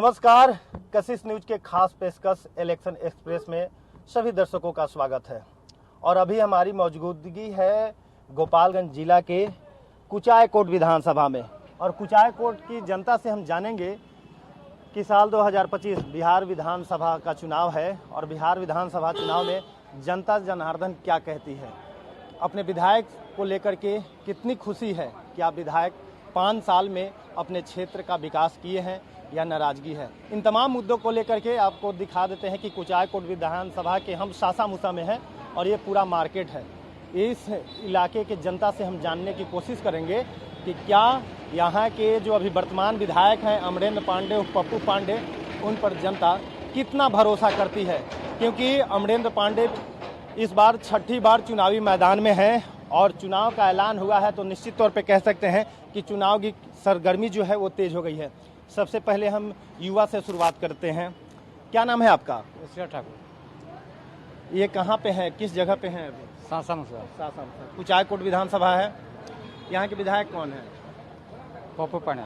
नमस्कार, कशिश न्यूज के खास पेशकश इलेक्शन एक्सप्रेस में सभी दर्शकों का स्वागत है। और अभी हमारी मौजूदगी है गोपालगंज जिला के कुचायकोट विधानसभा में। और कुचायकोट की जनता से हम जानेंगे कि साल 2025 बिहार विधानसभा का चुनाव है और बिहार विधानसभा चुनाव में जनता जनार्दन क्या कहती है, अपने विधायक को लेकर के कितनी खुशी है, क्या विधायक 5 साल में अपने क्षेत्र का विकास किए हैं या नाराजगी है। इन तमाम मुद्दों को लेकर के आपको दिखा देते हैं कि कुचायकोट विधानसभा के हम सासामुसा में हैं और ये पूरा मार्केट है। इस इलाके के जनता से हम जानने की कोशिश करेंगे कि क्या यहाँ के जो अभी वर्तमान विधायक हैं अमरेंद्र पांडे और पप्पू पांडे, उन पर जनता कितना भरोसा करती है, क्योंकि अमरेंद्र पांडे इस बार 6ठी बार चुनावी मैदान में हैं और चुनाव का ऐलान हुआ है तो निश्चित तौर पे कह सकते हैं कि चुनाव की सरगर्मी जो है वो तेज हो गई है। सबसे पहले हम युवा से शुरुआत करते हैं। क्या नाम है आपका? ईश्वर ठाकुर। ये कहाँ पे है, किस जगह पे हैं अभी? सासामुसा। कुचायकोट विधानसभा है। यहाँ के विधायक कौन है? पप्पू पांडे।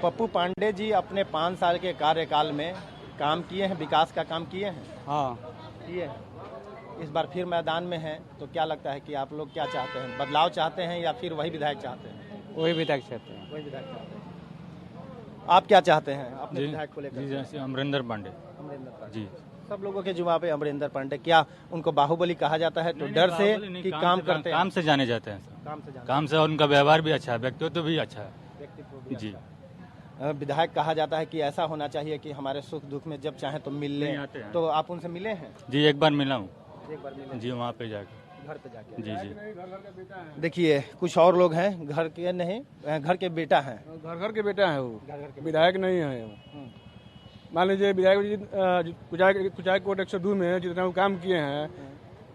पप्पू पांडे जी अपने 5 साल के कार्यकाल में काम किए हैं, विकास का काम किए हैं। हाँ, किए हैं। इस बार फिर मैदान में हैं तो क्या लगता है कि आप लोग क्या चाहते हैं, बदलाव चाहते हैं या फिर वही विधायक चाहते हैं? वही विधायक चाहते हैं। वही विधायक चाहते हैं। आप क्या चाहते हैं अपने विधायक को लेकर? जी जैसे अमरेंद्र पांडे जी। सब लोगों के जुबान पे अमरेंद्र पांडे, क्या उनको बाहुबली कहा जाता है तो डर से कि काम करते हैं? काम से जाने जाते हैं सर। काम से, और उनका व्यवहार भी अच्छा है, व्यक्तित्व भी अच्छा है। व्यक्तित्व जी। विधायक कहा जाता है कि ऐसा होना चाहिए कि हमारे सुख दुख में जब चाहे तो मिल लें। आते हैं। तो आप उनसे मिले हैं? जी, एक बार मिला हूँ। एक बार मिले जी, वहाँ पे जाके। घर पे जाके? जी जी। देखिए कुछ और लोग हैं, घर के नहीं, घर के बेटा हैं। घर के बेटा है वो, घर के विधायक नहीं है वो। मान लीजिए विधायक जी कुचायकोट 102 में जितना वो काम किए हैं,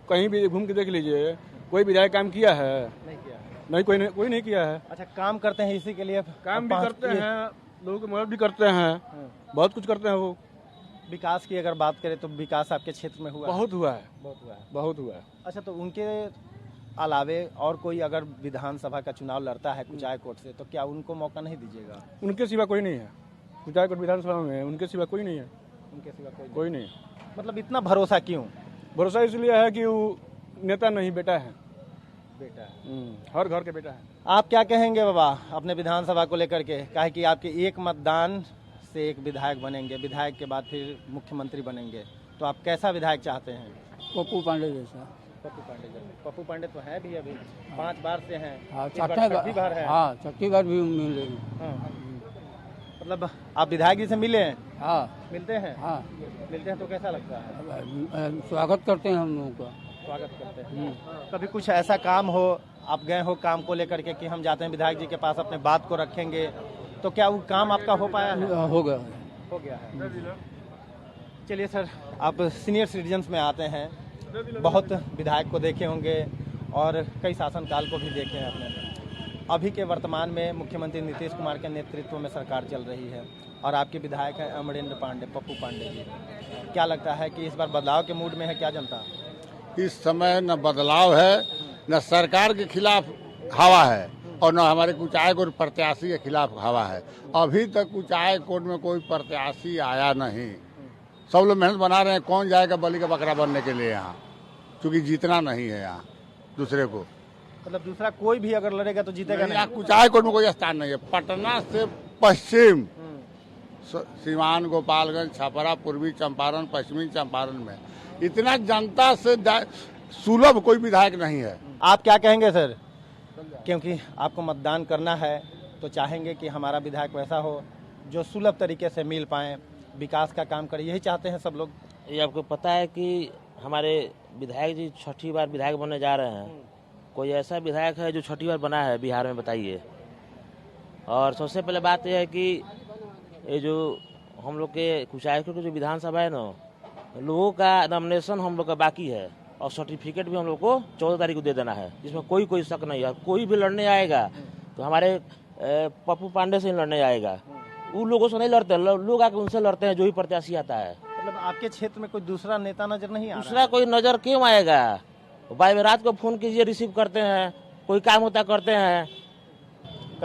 कहीं भी घूम के देख लीजिए, कोई विधायक काम किया है? नहीं किया है। नहीं, कोई नहीं किया है। अच्छा, काम करते हैं इसी के लिए? काम भी करते हैं, लोगों की मदद भी करते हैं, बहुत कुछ करते हैं वो। विकास की अगर बात करें तो विकास आपके क्षेत्र में हुआ? बहुत हुआ है, बहुत हुआ है। अच्छा, तो उनके अलावे और कोई अगर विधानसभा का चुनाव लड़ता है कुचायकोट से तो क्या उनको मौका नहीं दीजिएगा? उनके सिवा कोई नहीं है कुचायकोट विधानसभा में, उनके सिवा कोई नहीं है। उनके सिवा कोई नहीं। मतलब इतना भरोसा क्यों? भरोसा इसलिए है कि वो नेता नहीं, बेटा है। बेटा है। हर घर के बेटा है। आप क्या कहेंगे बाबा अपने विधानसभा को लेकर के? काहे कि आपके एक मतदान से एक विधायक बनेंगे, विधायक के बाद फिर मुख्यमंत्री बनेंगे, तो आप कैसा विधायक चाहते हैं? पप्पू पांडे जैसा। पप्पू पांडे जैसे। पप्पू पांडे तो है भी, अभी 5 बार से हैं। हाँ, इस बार 6ठी बार है। हाँ, 6ठी बार भी मिले। हाँ। मतलब आप विधायक जी से मिले हैं? हाँ, मिलते हैं? हाँ, मिलते हैं तो कैसा लगता है? स्वागत करते हैं हम लोगों का। स्वागत करते हैं। कभी कुछ ऐसा काम हो, आप गए हो काम को लेकर के कि हम जाते हैं विधायक जी के पास, अपने बात को रखेंगे, तो क्या वो काम आपका हो पाया है? हो गया। हो गया है। चलिए सर, आप सीनियर सिटीजन्स में आते हैं, बहुत विधायक को देखे होंगे और कई शासनकाल को भी देखे हैं आपने। अभी के वर्तमान में मुख्यमंत्री नीतीश कुमार के नेतृत्व में सरकार चल रही है और आपके विधायक हैं अमरेंद्र पांडे, पप्पू पांडे जी। क्या लगता है कि इस बार बदलाव के मूड में है क्या जनता? इस समय न बदलाव है, न सरकार के खिलाफ हवा है और न हमारे कुचायकोट प्रत्याशी के खिलाफ हवा है। अभी तक कुचायकोट में कोई प्रत्याशी आया नहीं। सब लोग मेहनत बना रहे हैं, कौन जाएगा बलि का बकरा बनने के लिए यहाँ, क्योंकि जीतना नहीं है यहाँ दूसरे को। मतलब दूसरा कोई भी अगर लड़ेगा तो जीतेगा नहीं? यहाँ कुचायकोट में कोई स्थान नहीं है। पटना से पश्चिम सीवान, गोपालगंज, छपरा, पूर्वी चंपारण, पश्चिमी चंपारण में इतना जनता से सुलभ कोई विधायक नहीं है। आप क्या कहेंगे सर? क्योंकि आपको मतदान करना है तो चाहेंगे कि हमारा विधायक वैसा हो जो सुलभ तरीके से मिल पाए, विकास का काम करे, यही चाहते हैं सब लोग। ये आपको पता है कि हमारे विधायक जी 6ठी बार विधायक बनने जा रहे हैं। कोई ऐसा विधायक है जो 6ठी बार बना है बिहार में, बताइए। और सबसे पहले बात यह है कि ये जो हम लोग के कुचायकोट की जो विधानसभा है ना, लोगों का नॉमिनेशन हम लोग का बाकी है और सर्टिफिकेट भी हम लोग को 14 तारीख को दे देना है, जिसमें कोई शक नहीं है। कोई भी लड़ने आएगा तो हमारे पप्पू पांडे से लड़ने आएगा, उन लोगों से नहीं लड़ते, लोग आके उनसे लड़ते हैं जो ही प्रत्याशी आता है। मतलब आपके क्षेत्र में कोई दूसरा नेता नजर नहीं आ रहा? दूसरा कोई नजर क्यों आएगा? भाई रात को फोन कीजिए, रिसीव करते हैं, कोई काम होता करते हैं।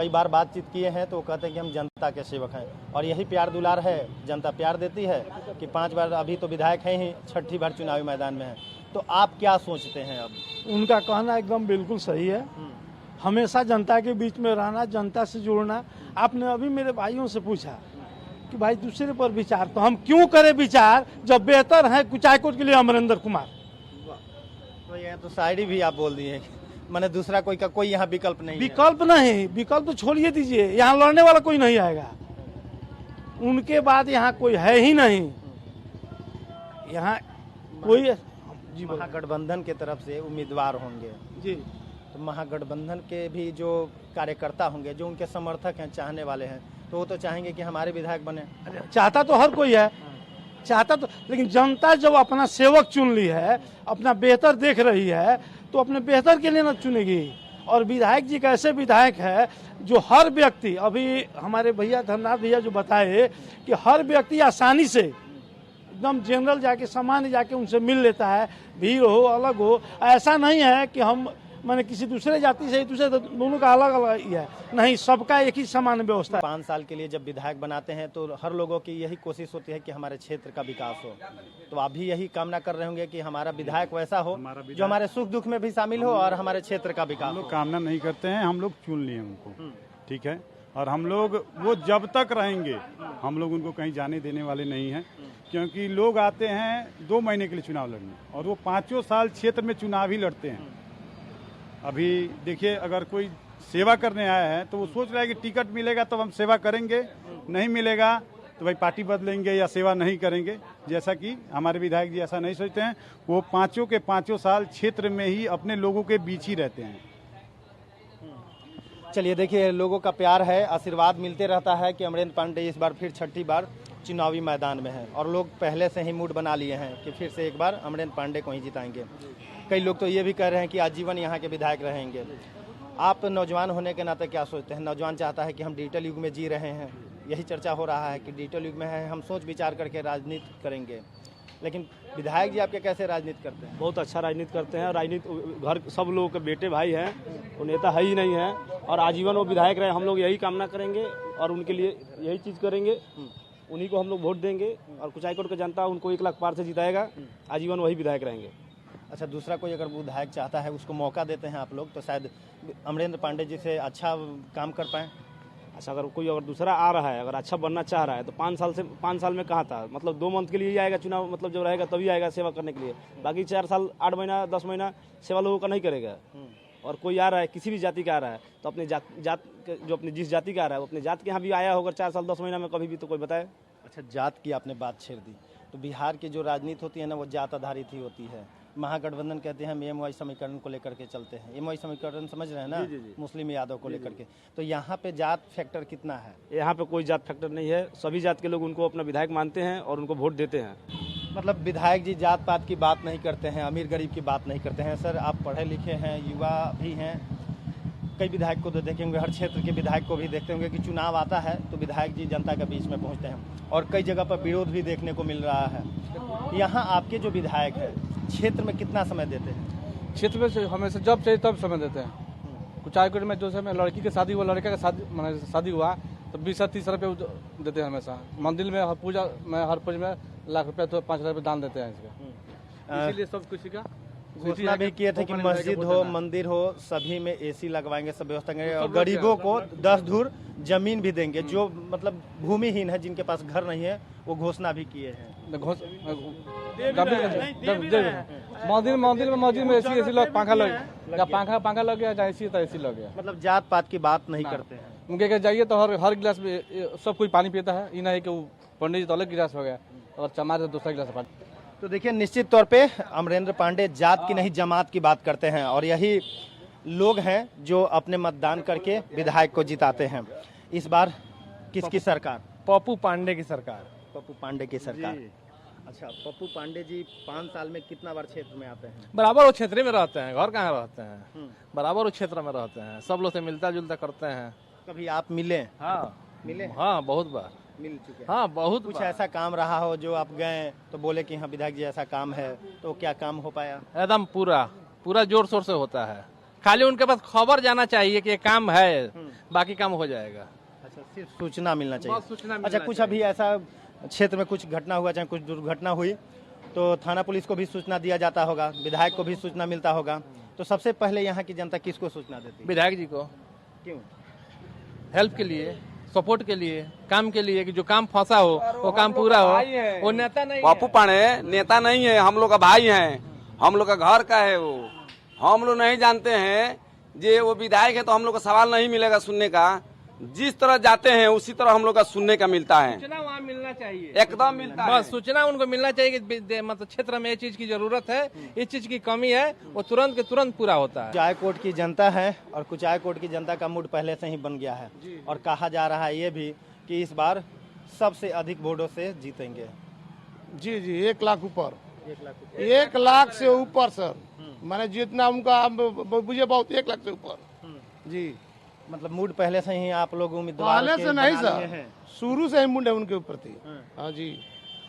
कई बार बातचीत किए हैं तो वो कहते हैं कि हम जनता के सेवक हैं, और यही प्यार दुलार है, जनता प्यार देती है कि 5 बार अभी तो विधायक हैं ही, 6ठी बार चुनावी मैदान में हैं। तो आप क्या सोचते हैं अब? उनका कहना एकदम बिल्कुल सही है। हमेशा जनता के बीच में रहना, जनता से जुड़ना। आपने अभी मेरे भाइयों से पूछा कि भाई दूसरे पर विचार, तो हम क्यों करें विचार जब बेहतर है कुचायकोट के लिए अमरेंद्र कुमार। तो ये तो शायरी भी आप बोल दिए, मैंने दूसरा कोई का कोई यहाँ विकल्प नहीं है। विकल्प नहीं, विकल्प तो छोड़िए दीजिए, यहाँ लड़ने वाला कोई नहीं आएगा। उनके बाद यहाँ कोई है ही नहीं। यहाँ कोई जी बोलो। महागठबंधन के तरफ से उम्मीदवार होंगे जी, तो महागठबंधन के भी जो कार्यकर्ता होंगे, जो उनके समर्थक हैं, चाहने वाले हैं, तो वो तो चाहेंगे कि हमारे विधायक बने। चाहता तो हर कोई है, चाहता तो, लेकिन जनता जब अपना सेवक चुन ली है, अपना बेहतर देख रही है, तो अपने बेहतर के लिए न चुनेगी। और विधायक जी का ऐसे विधायक है जो हर व्यक्ति, अभी हमारे भैया धर्मनाथ भैया जो बताए कि हर व्यक्ति आसानी से एकदम जनरल जाके, सामान्य जाके उनसे मिल लेता है, भीड़ हो अलग हो। ऐसा नहीं है कि हम माने किसी दूसरे जाति से, दूसरे दोनों का अलग अलग ही है, नहीं, सबका एक ही समान व्यवस्था है। 5 साल के लिए जब विधायक बनाते हैं तो हर लोगों की यही कोशिश होती है कि हमारे क्षेत्र का विकास हो। तो आप भी यही कामना कर रहे होंगे कि हमारा विधायक वैसा हो जो हमारे सुख दुख में भी शामिल हो और हमारे क्षेत्र का विकास हम हो। लोग कामना नहीं करते हैं, हम लोग चुन लिए उनको, ठीक है। और हम लोग वो जब तक रहेंगे हम लोग उनको कहीं जाने देने वाले नहीं हैं, क्योंकि लोग आते हैं 2 महीने के लिए चुनाव लड़ने, और वो 5 साल क्षेत्र में चुनाव ही लड़ते हैं। अभी देखिए, अगर कोई सेवा करने आया है तो वो सोच रहा है कि टिकट मिलेगा तो हम सेवा करेंगे, नहीं मिलेगा तो भाई पार्टी बदलेंगे या सेवा नहीं करेंगे। जैसा कि हमारे विधायक जी ऐसा नहीं सोचते हैं, वो 5 के 5 साल क्षेत्र में ही अपने लोगों के बीच ही रहते हैं। चलिए देखिए, लोगों का प्यार है, आशीर्वाद मिलते रहता है कि अमरेंद्र पांडे इस बार फिर 6ठी बार चुनावी मैदान में है, और लोग पहले से ही मूड बना लिए हैं कि फिर से एक बार अमरेंद्र पांडे को ही जिताएंगे। कई लोग तो ये भी कह रहे हैं कि आजीवन यहाँ के विधायक रहेंगे। आप नौजवान होने के नाते क्या सोचते हैं? नौजवान चाहता है कि हम डिजिटल युग में जी रहे हैं, यही चर्चा हो रहा है कि डिजिटल युग में है, हम सोच विचार करके राजनीति करेंगे, लेकिन विधायक जी आपके कैसे राजनीति करते हैं? बहुत अच्छा राजनीति करते हैं। राजनीति घर सब लोगों के बेटे भाई हैं, वो नेता है ही नहीं है, और आजीवन वो विधायक रहे। हम लोग यही कामना करेंगे और उनके लिए यही चीज़ करेंगे, उन्हीं को हम लोग वोट देंगे, और कुचायकोट की जनता उनको 1 लाख पार से जिताएगा, आजीवन वही विधायक रहेंगे। अच्छा, दूसरा कोई अगर विधायक चाहता है, उसको मौका देते हैं आप लोग, तो शायद अमरेंद्र पांडे जी से अच्छा काम कर पाएँ। अच्छा, अगर कोई दूसरा आ रहा है, अगर अच्छा बनना चाह रहा है, तो 5 साल में कहाँ था, मतलब 2 मंथ के लिए ही आएगा चुनाव, मतलब जब रहेगा तभी आएगा सेवा करने के लिए। बाकी 4 साल 8 महीना 10 महीना सेवा लोगों का नहीं करेगा। और कोई आ रहा है, किसी भी जाति का आ रहा है, तो अपने जात जो अपनी जिस जाति का आ रहा है, वो अपने जात के यहाँ भी आया होगा 4 साल 10 महीना में कभी भी, तो कोई बताए। अच्छा, जात की आपने बात छेड़ दी, तो बिहार की जो राजनीति होती है ना, वो जात आधारित ही होती है। महागठबंधन कहते हैं हम एमवाई समीकरण को लेकर के चलते हैं, एमवाई समीकरण समझ रहे हैं ना, मुस्लिम यादव को लेकर के। तो यहाँ पे जात फैक्टर कितना है? यहाँ पे कोई जात फैक्टर नहीं है, सभी जात के लोग उनको अपना विधायक मानते हैं और उनको वोट देते हैं। मतलब विधायक जी जात पात की बात नहीं करते हैं, अमीर गरीब की बात नहीं करते हैं। सर, आप पढ़े लिखे हैं, युवा भी हैं, कई विधायक को तो देखे होंगे, हर क्षेत्र के विधायक को भी देखते होंगे कि चुनाव आता है तो विधायक जी जनता के बीच में पहुंचते हैं, और कई जगह पर विरोध भी देखने को मिल रहा है। यहाँ आपके जो विधायक है, क्षेत्र में कितना समय देते हैं? क्षेत्र में हमेशा जब चाहिए तब समय देते हैं। कुचायकोट में जो समय लड़की की शादी हुआ, लड़का का शादी हुआ, तो 20-30 रुपये देते हैं हमेशा। मंदिर में हर पूजा में 1 लाख रुपया तो 5 रुपये दान देते हैं इसका। इसीलिए सब किसी का घोषणा भी किए थे कि मस्जिद हो, मंदिर हो, सभी में एसी लगवाएंगे, सब व्यवस्था करेंगे, और गरीबों को 10 धूर जमीन भी देंगे, जो मतलब भूमिहीन है, जिनके पास घर नहीं है, वो घोषणा भी किए हैं। मस्जिद में एसी लग, पंखा लग गया, चाहे एसी तो एसी लग गया। मतलब जात पात की बात नहीं करते हैं। उनके घर जाइए तो हर गिलास में सब कोई पानी पीता है, ये नहीं कि वो पंडित जी तो अलग गिलास हो गया और चमार दूसरा गिलास पानी। तो देखिए, निश्चित तौर पे अमरेंद्र पांडे जात की नहीं जमात की बात करते हैं, और यही लोग हैं जो अपने मतदान करके विधायक को जिताते हैं। इस बार किसकी सरकार? पप्पू पांडे की सरकार। पप्पू पांडे की सरकार। अच्छा, पप्पू पांडे जी 5 साल में कितना बार क्षेत्र में आते हैं? बराबर वो क्षेत्र में रहते हैं, घर कहाँ रहते हैं, बराबर वो क्षेत्र में रहते हैं, सब लोग से मिलता जुलता करते हैं। कभी आप मिले? हाँ मिले? हाँ, बहुत बार मिल चुके हैं। हाँ, बहुत कुछ बार। ऐसा काम रहा हो जो आप गए तो बोले कि हाँ विधायक जी ऐसा काम है, तो क्या काम हो पाया? एकदम पूरा जोर शोर से होता है, खाली उनके पास खबर जाना चाहिए कि ये काम है, बाकी काम हो जाएगा। अच्छा, सिर्फ सूचना मिलना चाहिए। बस सूचना अच्छा, मिलना कुछ अभी ऐसा क्षेत्र में कुछ घटना हुआ, चाहे कुछ दुर्घटना हुई तो थाना पुलिस को भी सूचना दिया जाता होगा, विधायक को भी सूचना मिलता होगा, तो सबसे पहले यहाँ की जनता किसको सूचना देती है? विधायक जी को, क्यों? हेल्प के लिए, सपोर्ट के लिए, काम के लिए, कि जो काम फंसा हो वो काम पूरा हो। वो नेता नहीं पप्पू पांडे नेता नहीं है, हम लोग का भाई हैं, हम लोग का घर का है वो। हम लोग नहीं जानते हैं जे वो विधायक है तो हम लोग को सवाल नहीं मिलेगा सुनने का। जिस तरह जाते हैं उसी तरह हम लोग का सुनने का मिलता है। सूचना वहाँ मिलना चाहिए, एकदम मिलता है। बस सूचना उनको मिलना चाहिए कि मतलब क्षेत्र में ये चीज की जरूरत है, इस चीज की कमी है, वो तुरंत के तुरंत पूरा होता है। कुचायकोट की जनता है और कुचायकोट की जनता का मूड पहले से ही बन गया है और कहा जा रहा है ये भी कि इस बार सबसे अधिक वोटों से जीतेंगे। जी 1 लाख ऊपर, 1 लाख 1 लाख से ऊपर सर, मैंने जितना उनका मुझे बहुत 1 लाख से ऊपर जी। मतलब मूड पहले से ही आप लोग उम्मीदवार पहले के से नहीं बना लिए सर, हैं। शुरू से ही मुंड है उनके ऊपर थी। हाँ जी।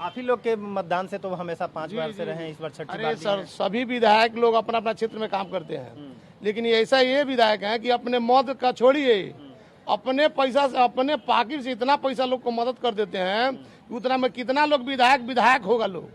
आप ही लोग के मतदान से तो हमेशा 5 बार से रहे हैं, इस बार छठी अरे बार भी सर, हैं। सभी विधायक लोग अपना अपना क्षेत्र में काम करते हैं, लेकिन ऐसा ये विधायक है कि अपने मद का छोड़िए, अपने पैसा से, अपने पाकिट से इतना पैसा लोग को मदद कर देते हैं, उतना में कितना लोग विधायक होगा लोग,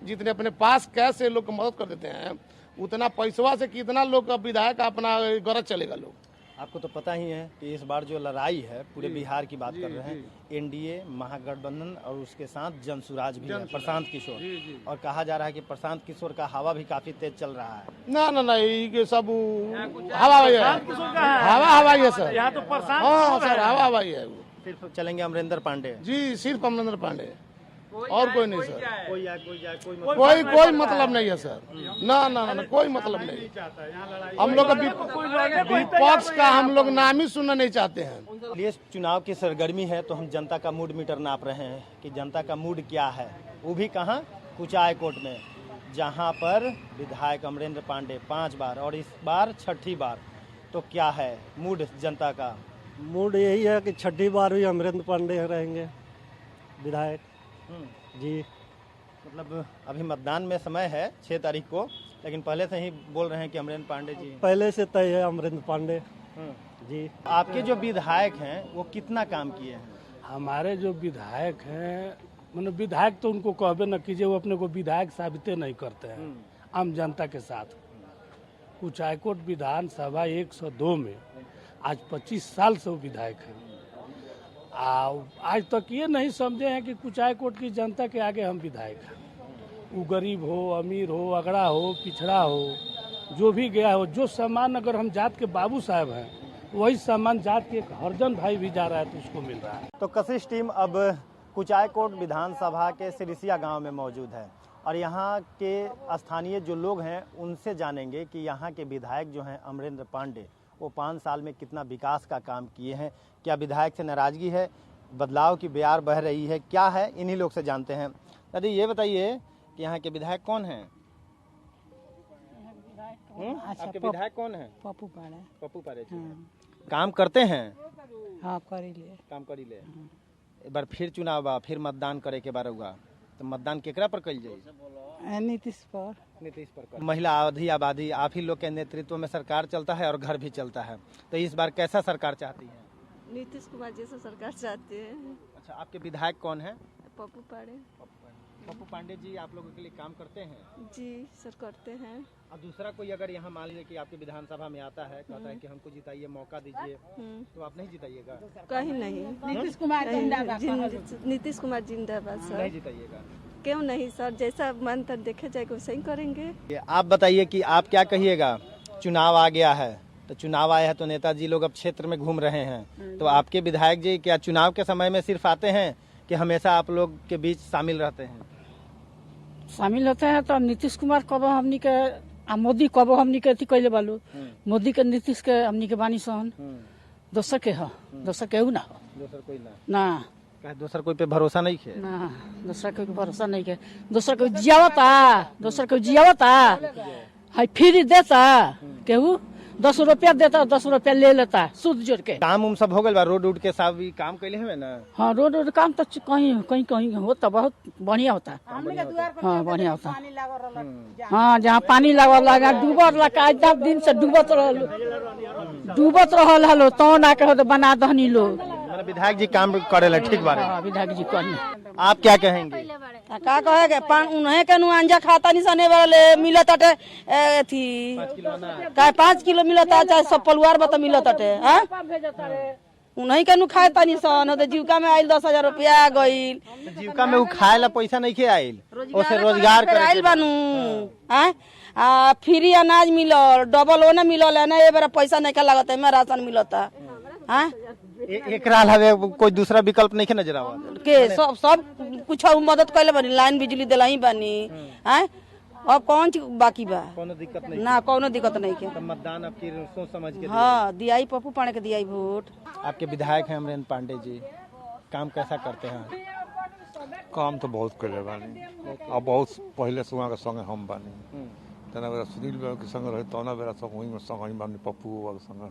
जितने अपने पास कैश से लोग को मदद कर देते हैं, उतना पैसवा से कितना लोग का विधायक अपना गरज चलेगा लोग। आपको तो पता ही है कि इस बार जो लड़ाई है पूरे बिहार की बात कर रहे हैं, एनडीए महागठबंधन और उसके साथ जनसुराज भी है, प्रशांत किशोर, और कहा जा रहा है कि प्रशांत किशोर का हवा भी काफी तेज चल रहा है। ना ये सब हवा है, हवा है सर, यहाँ तो प्रशांत। हाँ सर, हवा है वो। सिर्फ चलेंगे अमरिंदर पांडे जी, सिर्फ अमरिंदर पांडे, और कोई नहीं सर। कोई जाए कोई कोई मतलब नहीं है सर, ना कोई मतलब नहीं। हम लोग विपक्ष का हम लोग नाम ही सुनना नहीं चाहते हैं। ये चुनाव की सरगर्मी है तो हम जनता का मूड मीटर नाप रहे हैं कि जनता का मूड क्या है, वो भी कहाँ, कुचायकोट में, जहाँ पर विधायक अमरिंदर पांडे 5 बार और इस बार छठी बार, तो क्या है मूड जनता का? मूड यही है कि छठी बार भी अमरिंदर पांडे रहेंगे विधायक जी। मतलब अभी मतदान में समय है 6 तारीख को, लेकिन पहले से ही बोल रहे हैं कि अमरिंदर पांडे जी पहले से तय है, अमरिंदर पांडे जी। आपके जो विधायक हैं वो कितना काम किए हैं? हमारे जो विधायक हैं, मतलब विधायक तो उनको कहबे न कीजिए, वो अपने को विधायक साबित नहीं करते हैं आम जनता के साथ। कुचायकोट विधानसभा 102 में आज 25 साल से वो विधायक हैं। आज तक ये नहीं समझे हैं कि कुचायकोट की जनता के आगे हम विधायक हैं। वो गरीब हो, अमीर हो, अगड़ा हो, पिछड़ा हो, जो भी गया हो, जो सम्मान अगर हम जात के बाबू साहब हैं, वही सम्मान जात के एक हरजन भाई भी जा रहा है तो उसको मिल रहा है। तो कशिश टीम अब कुचायकोट विधानसभा के सिरिसिया गांव में मौजूद है और यहाँ के स्थानीय जो लोग हैं उनसे जानेंगे कि यहाँ के विधायक जो हैं अमरिंदर पांडे, वो 5 साल में कितना विकास का काम किए हैं। क्या विधायक से नाराजगी है, बदलाव की बयार बह रही है, क्या है, इन्हीं लोग से जानते हैं। दादी ये बताइए कि यहाँ के विधायक कौन हैं? आपके विधायक कौन है? पप्पू पाड़े। पप्पू पाड़े जी काम करते हैं? हाँ, करी ले। काम करी ले। एक बार फिर चुनाव बा, फिर मतदान करे के बार हुआ तो मतदान केकरा पर कल जाए? नीतीश पर। नीतीश पर। महिला आधी आबादी आप ही लोग के नेतृत्व में सरकार चलता है और घर भी चलता है, तो इस बार कैसा सरकार चाहती है? नीतीश कुमार जैसा सरकार चाहते हैं। अच्छा, आपके विधायक कौन है? पप्पू पाड़े। पप्पू पांडे जी आप लोगों के लिए काम करते हैं? जी सर, करते हैं। अब दूसरा कोई अगर यहाँ मान लीजिए कि आपके विधानसभा में आता है, कहता है कि हमको जिताइए, मौका दीजिए, तो आप नहीं जिताइएगा? कहीं नहीं। नीतीश कुमार जिंदाबाद। नीतीश कुमार जिंदाबाद सर। नहीं जिताइएगा? क्यों नहीं सर, जैसा मन तक देखे जाएगा वैसे ही करेंगे। आप बताइए कि आप क्या कहिएगा? चुनाव आ गया है, तो चुनाव आया है तो नेताजी लोग अब क्षेत्र में घूम रहे हैं, तो आपके विधायक जी क्या चुनाव के समय में सिर्फ आते हैं कि हमेशा आप लोग के बीच शामिल रहते हैं? शामिल होते हैं तो नीतीश कुमार कब हमनी के मोदी कब हमनी के कैले बालू, मोदी के नीतीश के हमनी के बानी सन, दोसर के हो, दोसर केहू ना हो, दोसर कोई ना। दोसर कोई पे भरोसा नहीं है ना, दोसर कोई भरोसा नहीं है। दोसर कोई जियावता, दोसर कोई जियावता है, फिर देता केहू, 10 रुपया देता 10 रुपया ले लेता है सूद जोड़ के। काम उम सब हो गए बा, रोड उड के सब भी काम कैले हमें ना। हाँ रोड काम तो कहीं होता, बहुत बढ़िया होता है। हाँ बढ़िया होता है। हाँ जहाँ पानी लगा डूबत लगा दिन से डूबत रहल हलो तो ना के बना दहनी लोग। विधायक जी काम करेला ठीक बारे। विधायक जी करने आप क्या कहेंगे? का कहेगे उन्हें के अंजा खाता नहीं सने वाले मिलत अटे थी 5 किलो मिलता चाहे सब परिवार बता मिलत अटे उन्हीं के खाए तानी सन तो जीविका में आइल 10,000 रुपया गइल। जीविका में खाए ला पैसा नहीं के आइल, ओसे रोजगार करे आइल बानू फ्री अनाज मिलल, डबल वो ना मिलल है ना, ये बेरा पैसा नहीं का लागत है, राशन मिलता एक राल हवे, कोई दूसरा विकल्प नहीं के नजर आवत के सब कुछ मदद कैले बानी, लाइन बिजली दिला ही बानी हैं। अब कौन चीज बाकी बा? कोनो दिक्कत नहीं ना, कोनो दिक्कत नहीं के। तो मतदान आपकी सोच समझ के हाँ दियाई पप्पू पाणे के दियाई वोट। आपके विधायक हैं अमरेंद्र पांडे जी, काम कैसा करते हैं? काम तो बहुत करे बानी, अब बहुत पहले से वहाँ के संगे हम बानी, तना बेरा सुनील बाबू के संग रहे, तना बेरा सब वही में संग ही बानी, पप्पू बाबू के संग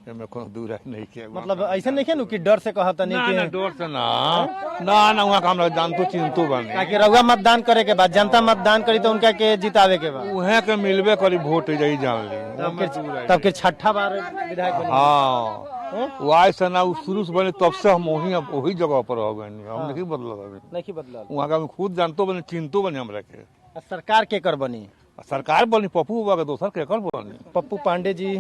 में कोनो दूर नहीं के। मतलब ऐसा नहीं है कि डर से कहता नहीं कि डर से ना वहाँ का हम जानतो चिंतु बानी, ताकि रउआ मतदान करे के बाद जनता मतदान करी तो उनका के जितावे के बाद उहे के मिलबे करी वोट जाई जान ली तब के छठा बार विधायक बने। हाँ वाई से ना शुरू से बने तब से हम वही जगह पर हो गए, हम नहीं बदला वहाँ का हम खुद जानतो बने, चिंतु बने हमरा के। सरकार के कर बनी? सरकार बनी पप्पू बाबा के, दोसर के कर बनी। पप्पू पांडे जी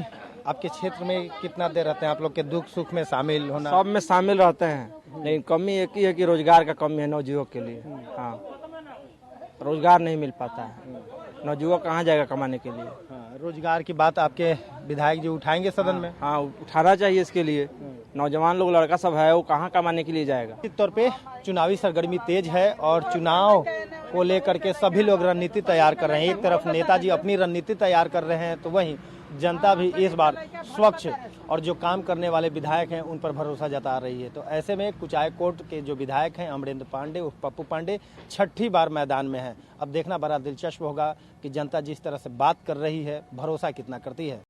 आपके क्षेत्र में कितना देर रहते हैं? आप लोग के दुख सुख में शामिल होना? सब में शामिल रहते हैं, लेकिन कमी एक ही है कि रोजगार का कमी है नवयुवक के लिए। हाँ रोजगार नहीं मिल पाता है, नवयुवक कहाँ जाएगा कमाने के लिए। हाँ, रोजगार की बात आपके विधायक जी उठाएंगे सदन में? हाँ उठाना चाहिए इसके लिए, नौजवान लोग लड़का सब है वो कहाँ कमाने के लिए जाएगा। निश्चित तौर पे चुनावी सरगर्मी तेज है और चुनाव को लेकर के सभी लोग रणनीति तैयार कर रहे हैं। एक तरफ नेताजी अपनी रणनीति तैयार कर रहे हैं तो वहीं जनता भी इस बार स्वच्छ और जो काम करने वाले विधायक हैं उन पर भरोसा जता रही है। तो ऐसे में कुचायकोट के जो विधायक हैं अमरेंद्र पांडे उर्फ पप्पू पांडे छठी बार मैदान में हैं। अब देखना बड़ा दिलचस्प होगा कि जनता जिस तरह से बात कर रही है भरोसा कितना करती है।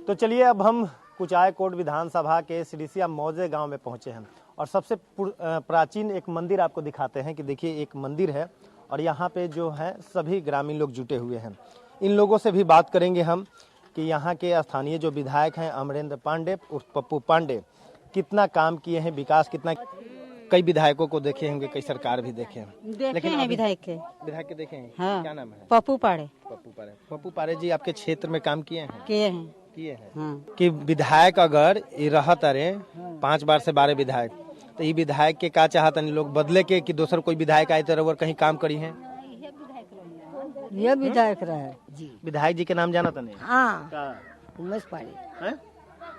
तो चलिए अब हम कुचायकोट विधानसभा के सिडिसिया मौजे गांव में पहुंचे हैं और सबसे प्राचीन एक मंदिर आपको दिखाते हैं कि देखिए एक मंदिर है और यहाँ पे जो है सभी ग्रामीण लोग जुटे हुए हैं। इन लोगों से भी बात करेंगे हम कि यहाँ के स्थानीय जो विधायक हैं अमरेंद्र पांडे उर्फ पप्पू पांडे कितना काम किए हैं, विकास कितना। कई विधायकों को देखे होंगे, कई सरकार भी देखे हैं, लेकिन हैं विधायक के देखे हैं। हाँ। क्या नाम है? पप्पू पाड़े। पप्पू पाड़े जी आपके क्षेत्र में काम किए हैं? किए हैं। हाँ। कि विधायक अगर रहत अरे 5 बार से 12 विधायक तो ये विधायक के का चाहत लोग बदले के कि दोसर कोई विधायक आए तो कहीं काम करी है? ये विधायक रहे जी। विधायक जी के नाम जाना था? हाँ उमेश पाड़े,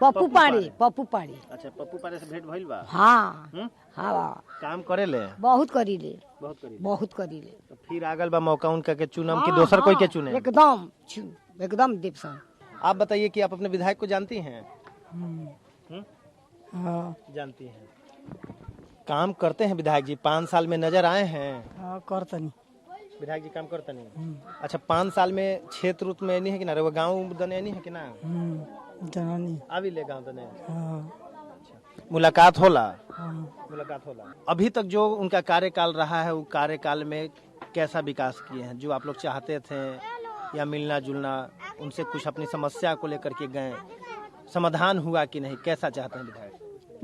पप्पू पाड़े। अच्छा पप्पू पाड़े से भेंट भइल बा? हाँ हाँ काम करे ले? बहुत करी ले। तो फिर आगल बा मौका उनका के चुनम कि दोसर कोई के चुने? एकदम दीप। आप बताइए कि आप अपने विधायक को जानती हैं? हाँ जानती हैं। काम करते हैं विधायक जी? 5 साल में नजर आए हैं? हाँ करते नहीं विधायक जी काम करते नहीं। अच्छा 5 साल में क्षेत्र में नहीं है कि ना? वो गाँव दने नहीं है कि ना? जनानी अभी ले गाँव दने। हाँ। मुलाकात होला? हाँ। मुलाकात होला। अभी तक जो उनका कार्यकाल रहा है वो कार्यकाल में कैसा विकास किए हैं जो आप लोग चाहते थे, या मिलना जुलना उनसे कुछ अपनी समस्या को लेकर के गए, समाधान हुआ कि नहीं? कैसा चाहते हैं विधायक?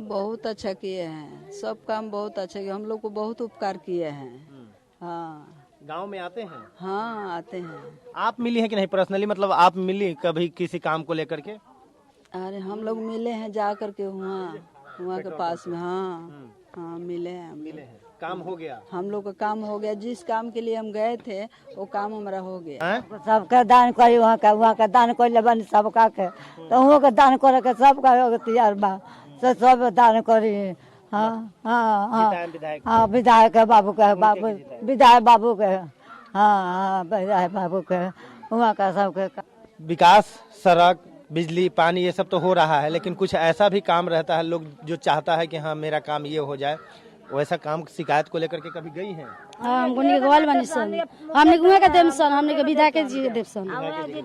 बहुत अच्छा किए हैं, सब काम बहुत अच्छा किए, हम लोग को बहुत उपकार किए हैं। हाँ गांव में आते हैं? हाँ आते हैं। आप मिली हैं कि नहीं पर्सनली? मतलब आप मिली कभी किसी काम को लेकर के? अरे हम लोग मिले हैं जा करके वहाँ के पास में। हाँ मिले हैं। काम हो गया? हम लोग का काम हो गया, जिस काम के लिए हम गए थे वो काम हमारा हो गया। सबका दान करी, वहाँ का दान कर ले सबका के, तो वहाँ का दान करे के सबका हो तैयार बा, सब दान करी। हाँ विधायक बाबू के, विधायक बाबू के। हाँ विधायक बाबू के वहाँ का सबके। विकास, सड़क, बिजली, पानी ये सब तो हो रहा है, लेकिन कुछ ऐसा भी काम रहता है लोग जो चाहता है कि हाँ मेरा काम ये हो जाए, वैसा काम शिकायत को लेकर के कभी गई हैं? हाँ, हमको निके गवाल बनी सन, हमने कुएं का देव सन, हमने के विधायक जी के देव सन।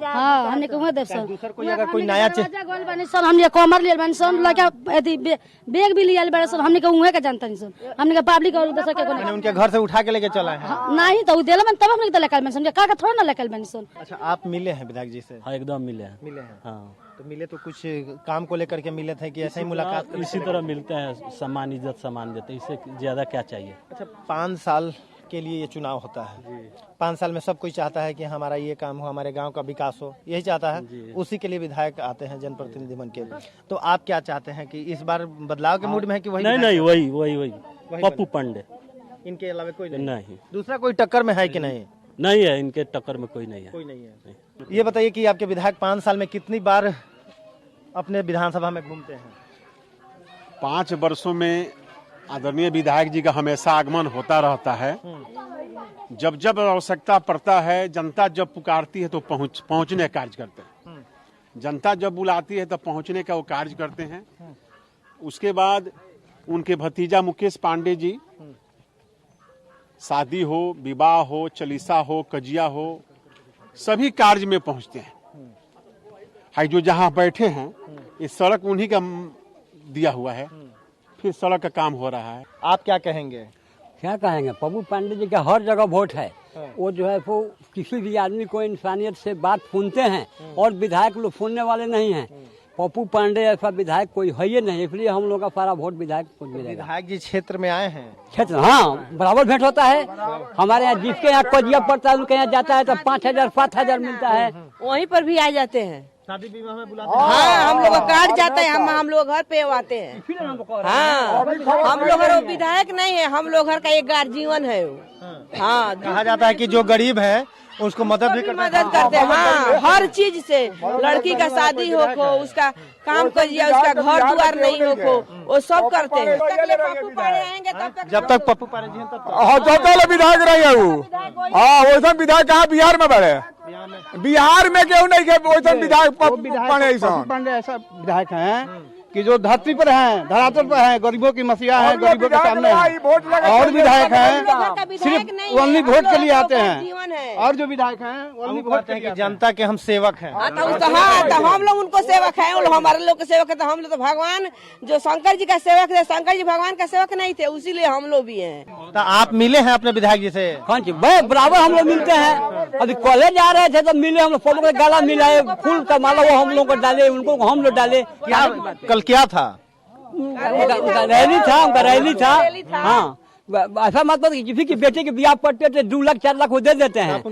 हाँ, हमने कुएं देव सन। दूसर कोई अगर कोई नया गवाल बनी सन, हमने कमर लियल बनी सन, लगा एथी बैग भी लियल बड़े सन, हमने के उहे का जानता नहीं सन, हमने के पब्लिक और दूसर के मैंने उनके घर से उठा के लेके चला है। नहीं तो देला मन तब हमने के लेकर बनी सन, का थोड़ा ना लेकर बनी सन। अच्छा, आप मिले हैं विधायक जी से? हाँ, एकदम मिले हैं। मिले हैं? हाँ। तो मिले तो कुछ काम को लेकर के मिले थे कि ऐसे ही मुलाकात? इसी तरह मिलते हैं, सम्मान इज्जत सम्मान देते हैं, इससे ज्यादा क्या चाहिए। अच्छा, 5 साल के लिए ये चुनाव होता है। 5 साल में सब कोई चाहता है कि हमारा ये काम हो, हमारे गांव का विकास हो, यही चाहता है। उसी के लिए विधायक आते हैं, जनप्रतिनिधि बन के। तो आप क्या चाहते हैं कि इस बार बदलाव के मूड में है कि वही? नहीं, वही पप्पू पांडे, इनके अलावा कोई नहीं। दूसरा कोई टक्कर में है कि नहीं? नहीं है, इनके टक्कर में कोई नहीं है। कोई नहीं है। ये बताइए कि आपके विधायक 5 साल में कितनी बार अपने विधानसभा में घूमते हैं? 5 वर्षों में आदरणीय विधायक जी का हमेशा आगमन होता रहता है। जब जब आवश्यकता पड़ता है, जनता जब पुकारती है तो पहुंचने का कार्य करते हैं। जनता जब बुलाती है तब पहुंचने का वो कार्य करते हैं। उसके बाद उनके भतीजा मुकेश पांडे जी, शादी हो, विवाह हो, चलीसा हो, कजिया हो, सभी कार्य में पहुंचते हैं। हाई जो जहां बैठे हैं, ये सड़क उन्हीं का दिया हुआ है, फिर सड़क का काम हो रहा है। आप क्या कहेंगे? क्या कहेंगे, पप्पू पांडे जी का हर जगह वोट है। वो जो है वो किसी भी आदमी को इंसानियत से बात सुनते हैं, और विधायक लोग सुनने वाले नहीं हैं। पप्पू पांडे ऐसा विधायक कोई है ही नहीं, इसलिए हम लोग का सारा वोट विधायक को मिलेगा। विधायक जी क्षेत्र में आए हैं? क्षेत्र, हाँ, बराबर भेंट होता है हमारे यहाँ। जिसके यहाँ कजिया पड़ता है उनके यहाँ जाता है तो 5,000 7,000 मिलता है। वहीं पर भी आ जाते हैं, शादी विवाह में बुलाते हैं। हाँ, हम लोग कार्ड जाते हैं, हम लोग घर पे आते हैं। हाँ, हम लोग विधायक नहीं है, हम लोग घर का एक गार्जियन है। हाँ, कहा जाता है कि जो गरीब है उसको मदद भी करते हैं। हाँ, हर चीज से, लड़की का शादी हो को, उसका काम करिए, उसका घर द्वार नहीं हो को, वो सब करते हैं। पप्पू पांडे आएंगे तब तक, जब तक पप्पू पांडे जी हैं तब तक। हाँ, तब तक विधायक रहे वो। हाँ, वैसा विधायक कहाँ बिहार में बढ़े? बिहार में क्यों नहीं के वैसा विधायक पप्पू पांडे ऐसा विधायक हैं कि जो धरती पर हैं, धरातल पर हैं, गरीबों की मसीहा हैं, गरीबों के सामने हैं। और विधायक हैं सिर्फ ओनली वोट के लिए आते हैं, और जो विधायक हैं ओनली वोट के लिए। जनता के हम सेवक हैं। हाँ, तो हम लोग उनको सेवक हैं, हमारे लोग के सेवक है। तो हम लोग तो भगवान, जो शंकर जी का सेवक थे, शंकर जी भगवान का सेवक नहीं थे, उसीलिए हम लोग भी हैं। तो आप मिले हैं अपने विधायक जी से? हाँ जी, बराबर हम लोग मिलते हैं। अभी कॉलेज जा रहे थे तो मिले, हम लोग गला मिलाए, फूल का माला वो हम लोग को डाले, उनको हम लोग डाले। कल क्या था? रैली था, उनका रैली था। हाँ, ऐसा मतलब किसी की बेटे के ब्याह पड़ते थे 2 लाख 4 लाख वो दे देते हैं।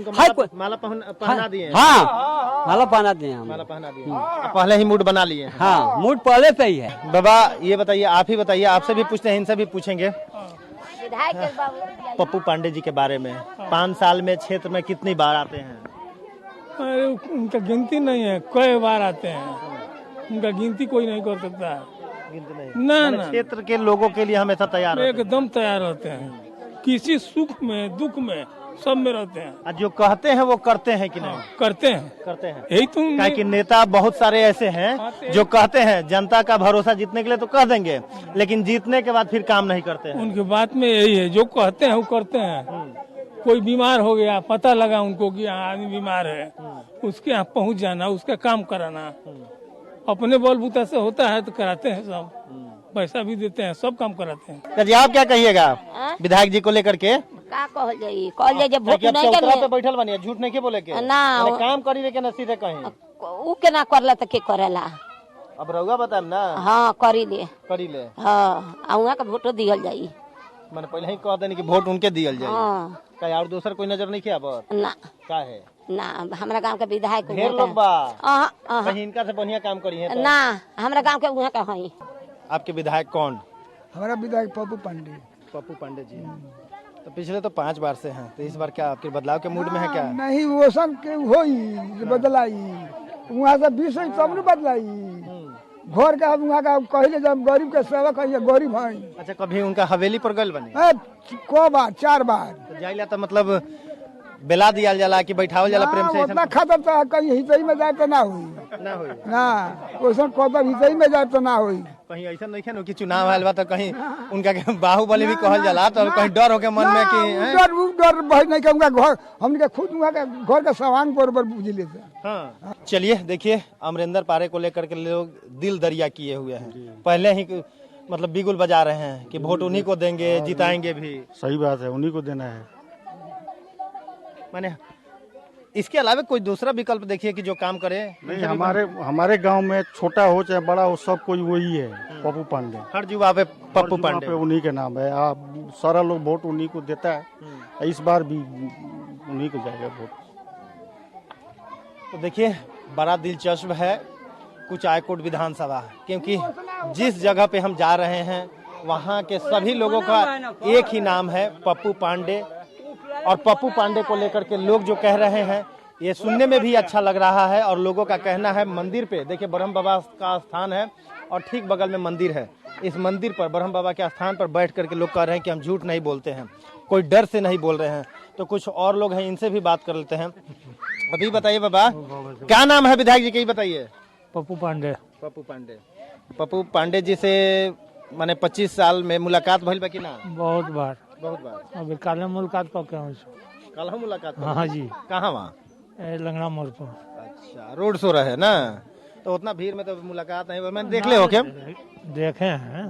माला पहना दिए? हाँ, माला पहना दिए हम। माला पहना दिए, पहले ही मूड बना लिए? हाँ, मूड पहले से ही है। बाबा ये बताइए, आप ही बताइए, आपसे भी पूछते हैं, इनसे भी पूछेंगे पप्पू पांडे जी के बारे में। 5 साल में क्षेत्र में कितनी बार आते हैं? अरे उनका गिनती नहीं है, कई बार आते हैं, उनका गिनती कोई नहीं कर सकता है। ना, क्षेत्र के लोगों के लिए हमेशा तैयार रहते हैं। एकदम तैयार रहते हैं, किसी सुख में दुख में सब में रहते हैं। जो कहते हैं वो करते हैं कि नहीं? करते हैं, करते हैं। यही तुम कि नेता बहुत सारे ऐसे हैं जो कहते हैं जनता का भरोसा जीतने के लिए तो कह देंगे, लेकिन जीतने के बाद फिर काम नहीं करते हैं। उनकी बात में यही है, जो कहते हैं वो करते हैं। कोई बीमार हो गया, पता लगा उनको कि यहाँ आदमी बीमार है, उसके यहाँ पहुँच जाना, उसका काम कराना। अपने बलबूता से होता है तो कराते हैं, सब पैसा भी देते हैं, सब काम कराते हैं। जी आप क्या कहिएगा विधायक जी को लेकर के? का कहल जाई, कहल जाई जब वोट नहीं चौतरा करले पे बैठल बनिए, झूठ नहीं के बोले के ना, काम करी के ना सीधे कहीं ऊ के ना करला त के करेला। अब रहुआ बताएं ना। हाँ, करी ले। हाँ, आउहा का वोट दिहल जाई। मैंने पहले ही कह देनी कि वोट उनके दिहल जाई। हाँ, का और दूसर कोई नजर नहीं किया अब? ना, का है ना, हमरा गांव के विधायक ढेर लोग बा, कहीं कहीं इनका से बढ़िया काम करी है ना, हमरा गांव के उहा का हई। आपके विधायक कौन? हमारा विधायक पप्पू पांडे। पप्पू पांडे जी तो पिछले तो 5 बार से हैं, तो इस बार क्या आपके बदलाव के मूड में है क्या? नहीं, वो सब के होई बदलाई, वहाँ से 20 सब न बदलाई। घर का वहाँ का कहले जब गरीब के सेवा कहिए, गरीब है। अच्छा, कभी उनका हवेली पर गल बने? को बार 4 बार तो जाइला तो मतलब बेला दिया जाला कि बैठावल जाला प्रेम से? उतना खतर तो कहीं हितई में जाए तो ना हुई ना वैसा कदम हितई में जाए तो ना हुई। कहीं ऐसा नहीं है कि चुनाव आयल बा तो कहीं उनका के बाहुबली भी कहल जाला तो कहीं डर हो के मन में कि डर भाई नहीं के उनका घर हमने खुद उनका घर का सामान बराबर बुझ लेते। हाँ चलिए देखिए अमरिंदर पारे को लेकर के लोग दिल दरिया किए हुए हैं, पहले ही मतलब बिगुल बजा रहे हैं कि वोट उन्हीं को देंगे, जिताएंगे भी। सही बात है, उन्हीं को देना है। माने इसके अलावा कोई दूसरा विकल्प देखिए कि जो काम करे। नहीं, हमारे गांव में छोटा हो चाहे बड़ा हो सब कोई वही है, पप्पू पांडे। हर जुआ पे पप्पू पांडे, उन्हीं के नाम है। आप सारा लोग वोट उन्हीं को देता है, इस बार भी उन्हीं को जाएगा वोट। तो देखिए बड़ा दिलचस्प है कुचायकोट विधानसभा, क्योंकि जिस जगह पे हम जा रहे हैं वहाँ के सभी लोगों का एक ही नाम है, पप्पू पांडे। और पप्पू पांडे को लेकर के लोग जो कह रहे हैं ये सुनने में भी अच्छा लग रहा है। और लोगों का कहना है मंदिर पे देखिए ब्रह्म बाबा का स्थान है और ठीक बगल में मंदिर है। इस मंदिर पर ब्रह्म बाबा के स्थान पर बैठ करके लोग कह रहे हैं कि हम झूठ नहीं बोलते हैं, कोई डर से नहीं बोल रहे हैं। तो कुछ और लोग हैं, इनसे भी बात कर लेते हैं। अभी बताइए बाबा, क्या नाम है विधायक जी के, बताइए। पप्पू पांडे। पप्पू पांडे, पप्पू पांडे जी से मैंने 25 साल में मुलाकात भइल बा कि ना? बहुत बार। अभी कल मुलाकात पक्का कल मुलाकात? हाँ जी। कहाँ? वहाँ लंगड़ा मोड़ पर। अच्छा, रोड शो रहे ना, तो उतना भीड़ में तो मुलाकात नहीं। मैंने देख ले हो क्या? देखे हैं।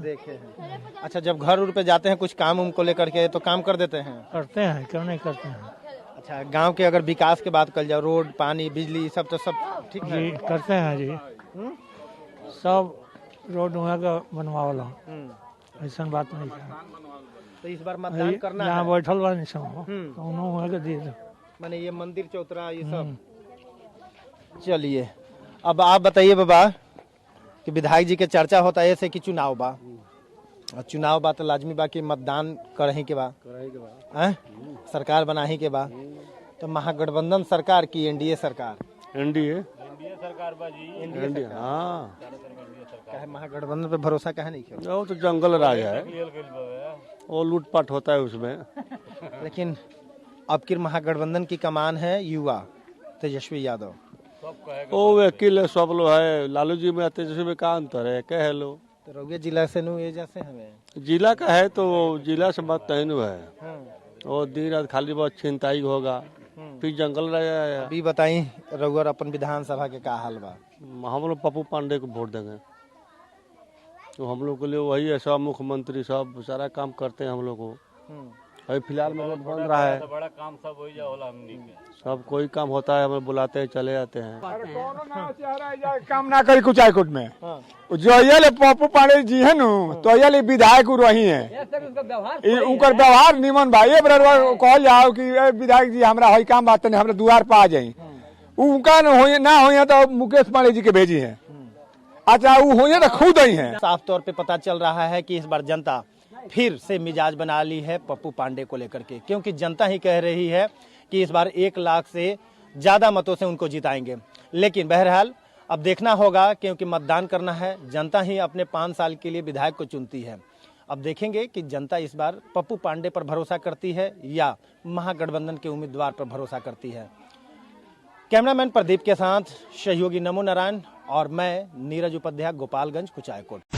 अच्छा, जब घर उर पे जाते हैं कुछ काम उम को लेकर के तो काम कर देते हैं? करते हैं, क्यों नहीं करते हैं। अच्छा, गांव के अगर विकास की बात कर जाओ, रोड पानी बिजली सब तो सब ठीक है? जी करते हैं जी, सब रोड वहाँ का बनवावला, ऐसा बात नहीं है। तो इस बार मतदान करना है? यहाँ बैठल बा तो वहाँ के दिए माने ये मंदिर चौतरा ये सब। चलिए अब आप बताइए बाबा कि विधायक जी के चर्चा होता है ऐसे कि चुनाव बा, और चुनाव बा तो लाजमी बा कि मतदान करही के बा, सरकार बनाही के बा। तो महागठबंधन सरकार की एनडीए सरकार? एनडीए सरकार बाजी। एनडीए, हाँ। कहे महागठबंधन पे भरोसा कहे नहीं किया? वो तो जंगल राज है, वो लूटपाट होता है उसमें। लेकिन अब की महागठबंधन की कमान है युवा तेजस्वी यादव। वो वकील है, सब लोग है। लालू जी में तेजस्वी में का अंतर है, कह लो। तो रउआ जिला से नु ये जैसे हमें जिला का है तो जिला से बात तय है। वो दिन रात खाली बहुत चिंताई होगा, फिर जंगल रह। अभी बताई रउआ अपन विधानसभा के का हाल बा? हम लोग पप्पू पांडे को वोट देंगे, तो हम लोग के लिए वही है। सब मुख्यमंत्री सब सारा काम करते हैं हम लोग को। अभी फिलहाल में रोड बन रहा है, बड़ा काम सब हो जाला हमनी के। सब कोई काम होता है हमें बुलाते हैं, चले जाते हैं। काम ना करी कुचायकोट में जो ये पप्पू पांडे जी है नु, तो ये विधायक रही है, उनकर व्यवहार निमन भाई कहल जाओ कि विधायक जी हमारा हई काम बात नहीं, हमारे द्वार पर आ जाये। उनका ना हो तो मुकेश पांडे जी के भेजी है। अच्छा, वो हो तो खुद ही है। साफ तौर पे पता चल रहा है कि इस बार जनता फिर से मिजाज बना ली है पप्पू पांडे को लेकर के, क्योंकि जनता ही कह रही है कि इस बार 1 लाख से ज्यादा मतों से उनको जिताएंगे। लेकिन बहरहाल अब देखना होगा, क्योंकि मतदान करना है, जनता ही अपने 5 साल के लिए विधायक को चुनती है। अब देखेंगे कि जनता इस बार पप्पू पांडे पर भरोसा करती है या महागठबंधन के उम्मीदवार पर भरोसा करती है। कैमरामैन प्रदीप के साथ सहयोगी नमो नारायण और मैं नीरज उपाध्याय, गोपालगंज, कुचायकोट।